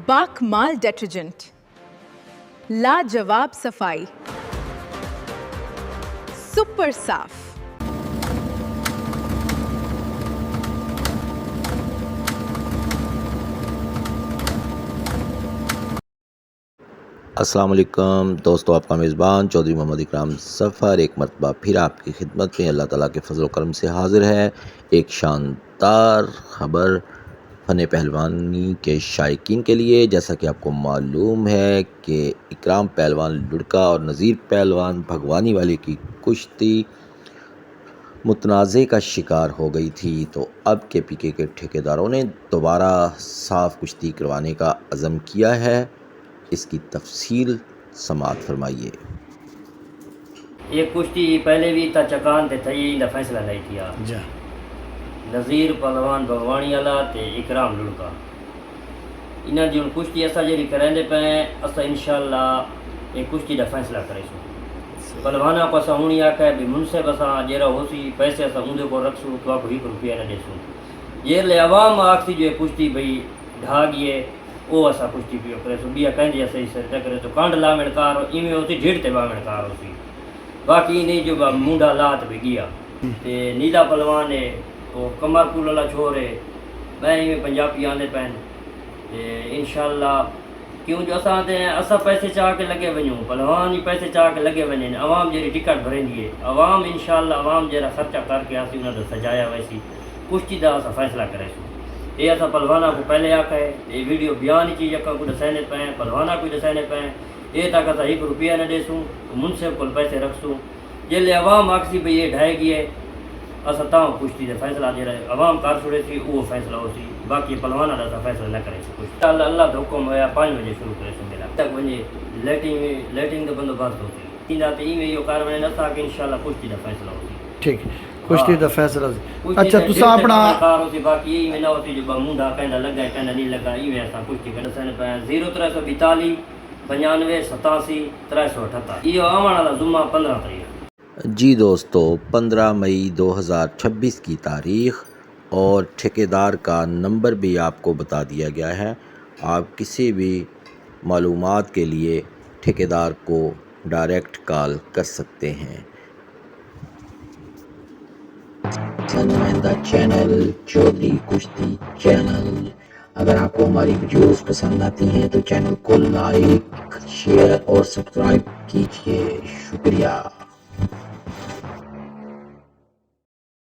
बाकमाल detergent, लाजवाब सफाई, super साफ। अस्सलाम वालेकुम दोस्तों, आपका मेज़बान चौधरी मोहम्मद इकराम ज़फ़र एक मरतबा फिर आपकी खिदमत में अल्लाह ताला के फजल करम से हाज़िर है। एक शानदार ख़बर फ़न पहलवानी के शायकीन के लिए। जैसा कि आपको मालूम है कि इकराम पहलवान लुढ़का और नज़ीर पहलवान भगवानी वाले की कुश्ती मुतनाज़े का शिकार हो गई थी, तो अब KPK के ठेकेदारों ने दोबारा साफ़ कुश्ती करवाने का अज़म किया है। इसकी तफसील समाअत फरमाइए। ये कुश्ती पहले भी था चकान ते थई इंदा फैसला नहीं किया नज़ीर पहलवान भगवानी वाला ते इकराम लुढ़का इन्हां जी हुण कुश्ती असां जेड़ी करांदे पे असां इंशाअल्लाह ये कुश्ती दा फैसला करेसूं। पहलवाना को असां हुणी आखे भी मुनसिब असां जेड़ा होसी पैसे असां उंदे को रखसूं तो आपको 1 रुपया न देसूं। जेरले आवाम आखसी जो कुश्ती भई ढागिए वो असां कुश्ती पियो करेसूं ॿिया कंहिंजी असां सर न करे तो कांड लावणकार इवें होती ढेड़ ते बावणकार होसी। बाकी नहीं जो मुंडा लात भी गया ते नीला पहलवान है वो कमरपुर वाला छोर है मैं इवें पंजाबी आने पैन इंशाअल्लाह क्यों जो असां पैसे चाह के लगे वञूं पहलवान ही पैसे चाह के लगे वञनि आवाम जेरी टिकट भरेंदी है आवाम इंशाअल्लाह आवाम जरा खर्चा करके आसी उन्हें सजाया वैसी कुश्ती का असां फैसला करेसूं। ये असां पहलवाना को पहले आखे ये वीडियो बयान चीज को दसाने पे पहलवाना को दसाने पे ये तक असां 1 रुपया न देसूं मुनसिब को पैसे रखसूं। जेले आवाम आखसी भई ये ढाएगी है असां तां कुश्ती का फैसला जे रहे आवाम कर छुड़े थी वो फैसला होसी। बाकी पहलवाना का असां फैसला न करे कुश्ती अल्लाह का हुक्म हुआ 5 बजे शुरू करेसूं मेला तक वञे लाइटिंग का बंदोबस्त होसी तींदा ते इवें यो कार वने असां के इंशाअल्लाह कुश्ती का फैसला होसी। ठीक कुश्ती दा फैसला अच्छा तुसा अपना कार होसी बाकी यही में ना होसी जो मुंडा कहंदा लगा कहंदा नहीं लगा इवें असां कुश्ती कर दसन पे 0342 95 87 378 यो आवन वाला जुम्मा 15 तारीख। जी दोस्तों, 15 मई 2026 की तारीख़ और ठेकेदार का नंबर भी आपको बता दिया गया है। आप किसी भी मालूमात के लिए ठेकेदार को डायरेक्ट कॉल कर सकते हैं। नुमाइंदा चैनल चौधरी कुश्ती चैनल। अगर आपको हमारी वीडियोस पसंद आती हैं तो चैनल को लाइक शेयर और सब्सक्राइब कीजिए। शुक्रिया।